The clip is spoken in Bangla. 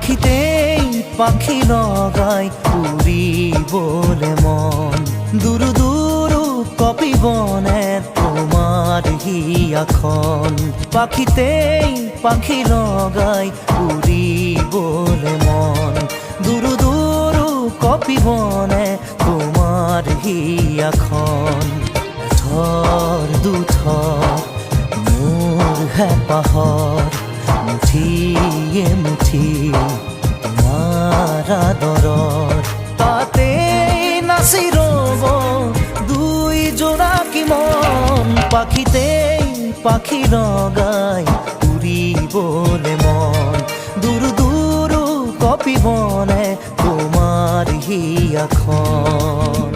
পাখিতেই পাখি লগাই উড়িবলে মন দুরু দুরু কপি বনে তোমার হিয়াখন পাখিতেই পাখি লগাই উড়িবলে মন দুরু দুরু কপি বনে তোমার হিয়াখন থর দুথর মোর হেঁপাহর মুঠিয়ে মুঠি তোমার আদৰৰ তাতে নাচি ৰব দুই জোড়া কি মন পাখিতেই পাখি লগাই উড়িবলে মন দুরু দুরু কপি বনে তোমার হিয়াখন